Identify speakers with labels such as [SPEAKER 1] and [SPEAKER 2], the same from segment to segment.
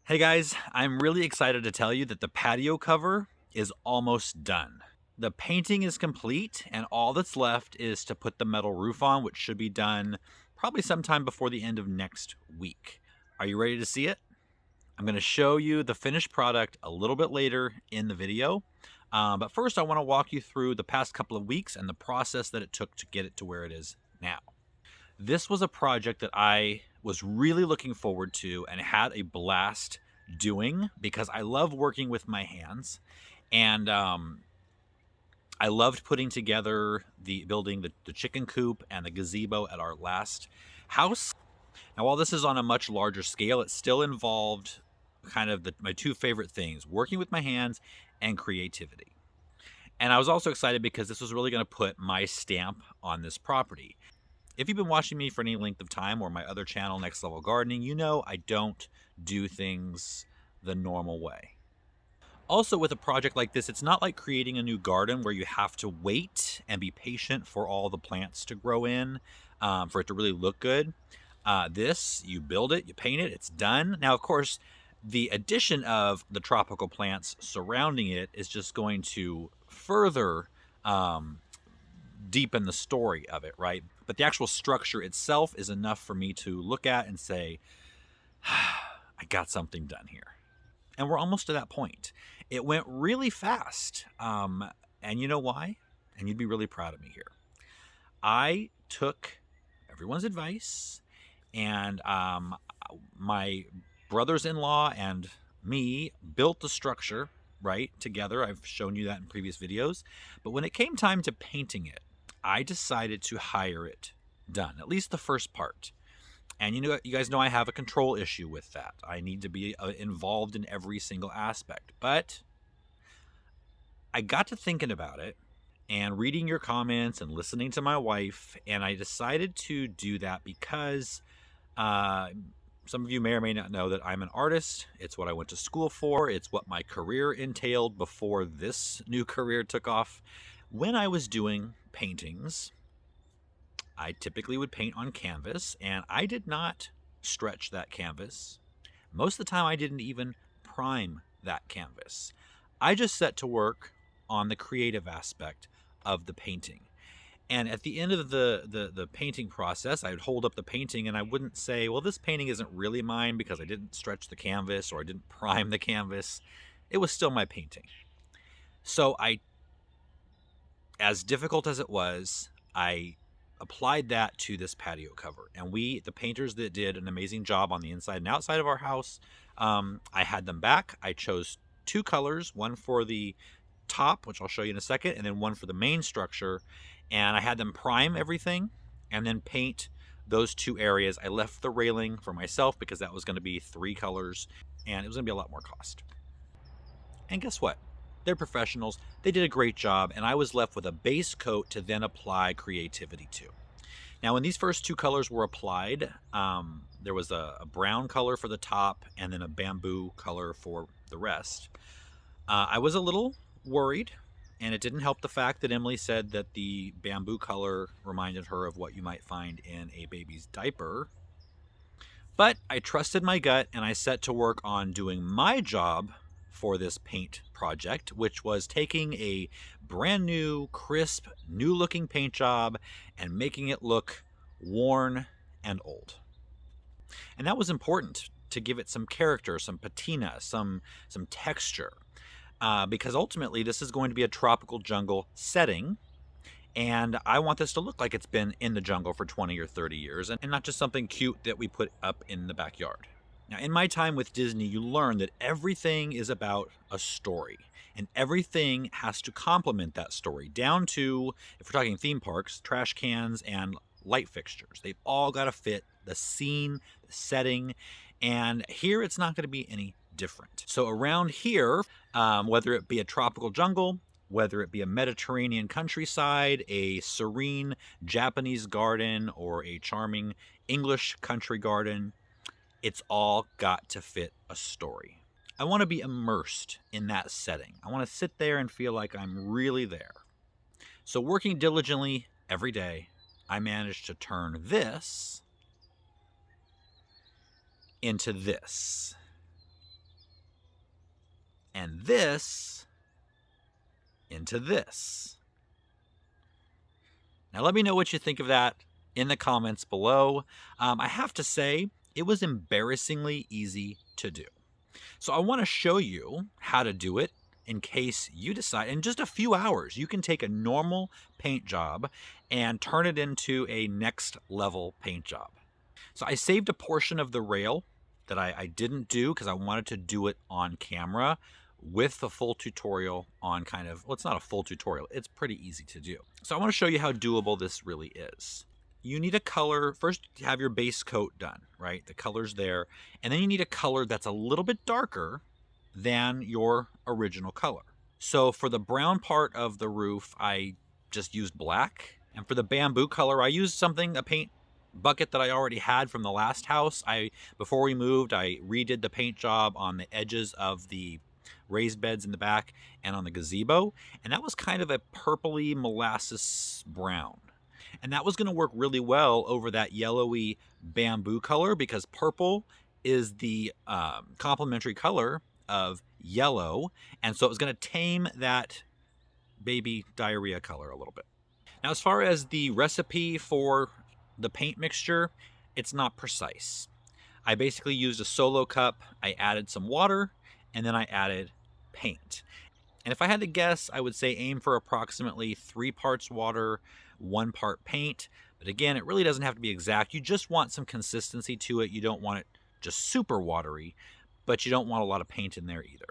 [SPEAKER 1] Hey guys, I'm really excited to tell you that the patio cover is almost done. The painting is complete and all that's left is to put the metal roof on, which should be done probably sometime before the end of next week. Are you ready to see it? I'm going to show you the finished product a little bit later in the video. But first I want to walk you through the past couple of weeks and the process that it took to get it to where it is now. This was a project that I was really looking forward to and had a blast doing because I love working with my hands. And I loved putting together the chicken coop and the gazebo at our last house. Now, while this is on a much larger scale, it still involved kind of my two favorite things, working with my hands and creativity. And I was also excited because this was really going to put my stamp on this property. If you've been watching me for any length of time or my other channel, Next Level Gardening, you know I don't do things the normal way. Also, with a project like this, it's not like creating a new garden where you have to wait and be patient for all the plants to grow in, for it to really look good. This, you build it, you paint it, it's done. Now, of course, the addition of the tropical plants surrounding it is just going to further deepen the story of it, right? But the actual structure itself is enough for me to look at and say, I got something done here. And we're almost to that point. It went really fast. And you know why? And you'd be really proud of me here. I took everyone's advice, and my brothers-in-law and me built the structure, right, together. I've shown you that in previous videos. But when it came time to painting it, I decided to hire it done, at least the first part. And you guys know I have a control issue with that. I need to be involved in every single aspect. But I got to thinking about it and reading your comments and listening to my wife, and I decided to do that because some of you may or may not know that I'm an artist. It's what I went to school for. It's what my career entailed before this new career took off. When I was doing paintings, I typically would paint on canvas, and I did not stretch that canvas. Most of the time, I didn't even prime that canvas. I just set to work on the creative aspect of the painting. And at the end of the painting process, I would hold up the painting and I wouldn't say, well, this painting isn't really mine because I didn't stretch the canvas or I didn't prime the canvas. It was still my painting. So as difficult as it was, I applied that to this patio cover. And the painters that did an amazing job on the inside and outside of our house, I had them back. I chose two colors, one for the top, which I'll show you in a second, and then one for the main structure. And I had them prime everything and then paint those two areas. I left the railing for myself because that was going to be 3 colors and it was going to be a lot more cost. And guess what? They're professionals. They did a great job, and I was left with a base coat to then apply creativity to. Now, when these first 2 colors were applied, there was a brown color for the top and then a bamboo color for the rest. I was a little worried, and it didn't help the fact that Emily said that the bamboo color reminded her of what you might find in a baby's diaper. But I trusted my gut, and I set to work on doing my job for this paint project, which was taking a brand new, crisp, new looking paint job and making it look worn and old. And that was important to give it some character, some patina, some texture, because ultimately this is going to be a tropical jungle setting. And I want this to look like it's been in the jungle for 20 or 30 years and not just something cute that we put up in the backyard. Now, in my time with Disney, you learn that everything is about a story, and everything has to complement that story, down to, if we're talking theme parks, trash cans and light fixtures. They've all got to fit the scene, the setting, and here it's not going to be any different. So around here, whether it be a tropical jungle, whether it be a Mediterranean countryside, a serene Japanese garden, or a charming English country garden, it's all got to fit a story. I want to be immersed in that setting. I want to sit there and feel like I'm really there. So working diligently every day, I managed to turn this into this. and this into this. Now let me know what you think of that in the comments below. I have to say, it was embarrassingly easy to do. So I want to show you how to do it in case you decide in just a few hours you can take a normal paint job and turn it into a next level paint job. So I saved a portion of the rail that I didn't do because I wanted to do it on camera with the full tutorial on kind of, well, it's not a full tutorial, it's pretty easy to do. So I want to show you how doable this really is. You need a color, first you have your base coat done, right? The color's there. And then you need a color that's a little bit darker than your original color. So for the brown part of the roof, I just used black. And for the bamboo color, I used a paint bucket that I already had from the last house. Before we moved, I redid the paint job on the edges of the raised beds in the back and on the gazebo. And that was kind of a purpley molasses brown. And that was going to work really well over that yellowy bamboo color because purple is the complementary color of yellow. And so it was going to tame that baby diarrhea color a little bit. Now, as far as the recipe for the paint mixture, it's not precise. I basically used a solo cup, I added some water, and then I added paint. And if I had to guess, I would say aim for approximately 3 parts water, 1 part paint. But again, it really doesn't have to be exact. You just want some consistency to it. You don't want it just super watery, but you don't want a lot of paint in there either.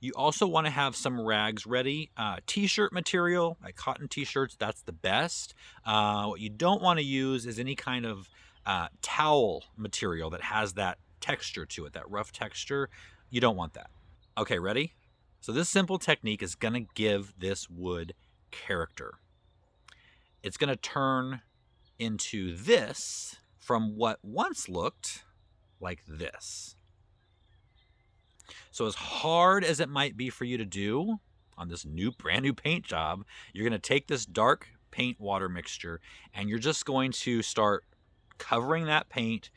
[SPEAKER 1] You also want to have some rags ready. T-shirt material, like cotton t-shirts, that's the best. What you don't want to use is any kind of towel material that has that texture to it, that rough texture. You don't want that. Okay, ready? So this simple technique is going to give this wood character. It's going to turn into this from what once looked like this. So as hard as it might be for you to do on this brand new paint job, you're going to take this dark paint water mixture and you're just going to start covering that paint,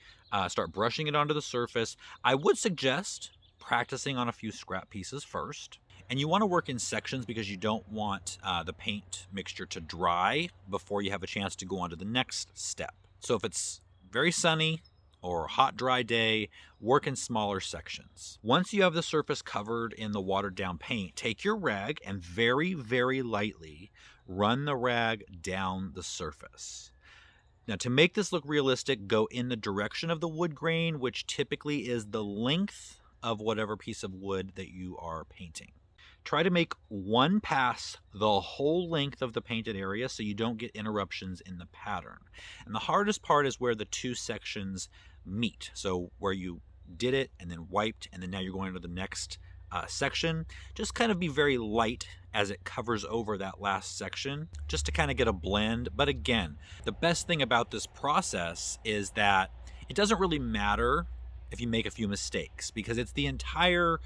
[SPEAKER 1] start brushing it onto the surface. I would suggest practicing on a few scrap pieces first. And you want to work in sections because you don't want the paint mixture to dry before you have a chance to go on to the next step. So if it's very sunny or a hot, dry day, work in smaller sections. Once you have the surface covered in the watered down paint, take your rag and very, very lightly run the rag down the surface. Now, to make this look realistic, go in the direction of the wood grain, which typically is the length of whatever piece of wood that you are painting. Try to make one pass the whole length of the painted area so you don't get interruptions in the pattern. And the hardest part is where the two sections meet. So where you did it and then wiped and then now you're going to the next section. Just kind of be very light as it covers over that last section just to kind of get a blend. But again, the best thing about this process is that it doesn't really matter if you make a few mistakes because it's the entire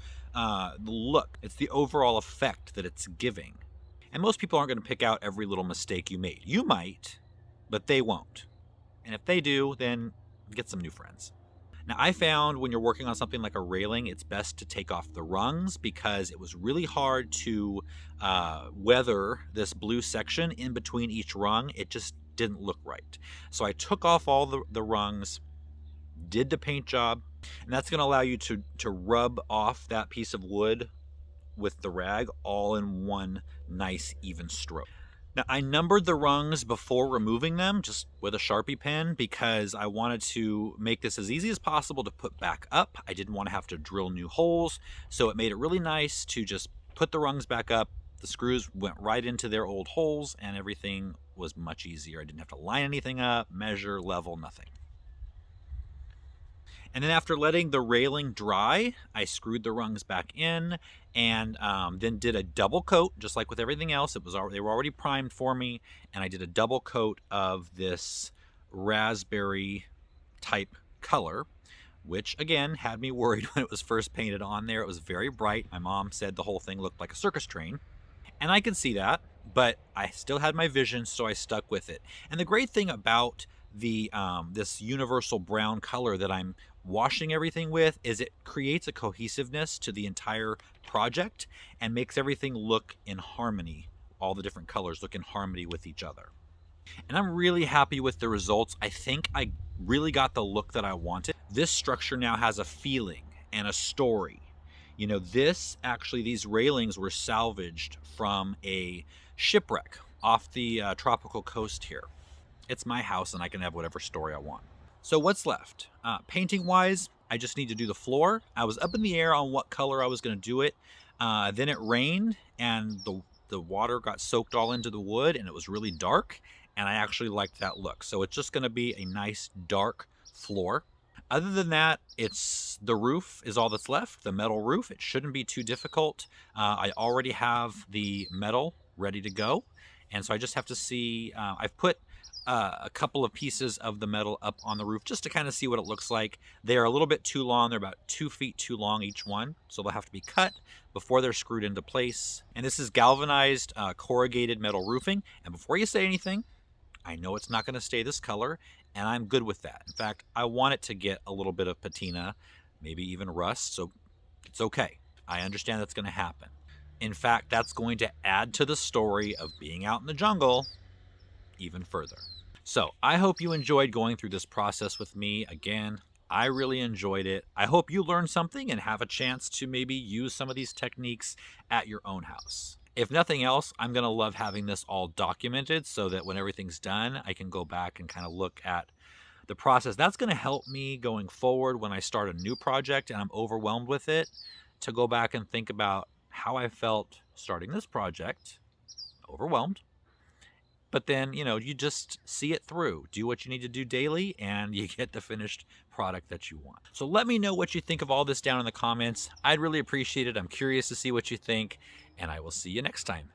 [SPEAKER 1] look. It's the overall effect that it's giving. And most people aren't going to pick out every little mistake you made. You might, but they won't. And if they do, then get some new friends. Now, I found when you're working on something like a railing, it's best to take off the rungs because it was really hard to weather this blue section in between each rung. It just didn't look right. So I took off all the rungs, did the paint job, and that's going to allow you to rub off that piece of wood with the rag all in one nice even stroke. Now, I numbered the rungs before removing them just with a Sharpie pen because I wanted to make this as easy as possible to put back up. I didn't want to have to drill new holes, so it made it really nice to just put the rungs back up. The screws went right into their old holes and everything was much easier. I didn't have to line anything up, measure, level, nothing. And then after letting the railing dry, I screwed the rungs back in and then did a double coat, just like with everything else. They were already primed for me, and I did a double coat of this raspberry type color, which again had me worried when it was first painted on there. It was very bright. My mom said the whole thing looked like a circus train, and I could see that, but I still had my vision, so I stuck with it. And the great thing about this universal brown color that I'm washing everything with is it creates a cohesiveness to the entire project and makes everything look in harmony. All the different colors look in harmony with each other. And I'm really happy with the results. I think I really got the look that I wanted. This structure now has a feeling and a story. You know, these railings were salvaged from a shipwreck off the tropical coast here. It's my house and I can have whatever story I want. So what's left? Painting wise, I just need to do the floor. I was up in the air on what color I was going to do it. Then it rained and the water got soaked all into the wood and it was really dark. And I actually liked that look. So it's just going to be a nice dark floor. Other than that, it's the roof is all that's left, the metal roof. It shouldn't be too difficult. I already have the metal ready to go. And so I just have to see, I've put a couple of pieces of the metal up on the roof just to kind of see what it looks like. They're a little bit too long. They're about 2 feet too long each one. So they'll have to be cut before they're screwed into place. And this is galvanized corrugated metal roofing. And before you say anything, I know it's not going to stay this color, and I'm good with that. In fact, I want it to get a little bit of patina, maybe even rust, so it's okay. I understand that's going to happen. In fact, that's going to add to the story of being out in the jungle even further. So I hope you enjoyed going through this process with me. Again, I really enjoyed it. I hope you learned something and have a chance to maybe use some of these techniques at your own house. If nothing else, I'm going to love having this all documented so that when everything's done, I can go back and kind of look at the process. That's going to help me going forward when I start a new project and I'm overwhelmed with it, to go back and think about how I felt starting this project, overwhelmed. But then, you know, you just see it through, do what you need to do daily, and you get the finished product that you want. So let me know what you think of all this down in the comments. I'd really appreciate it. I'm curious to see what you think, and I will see you next time.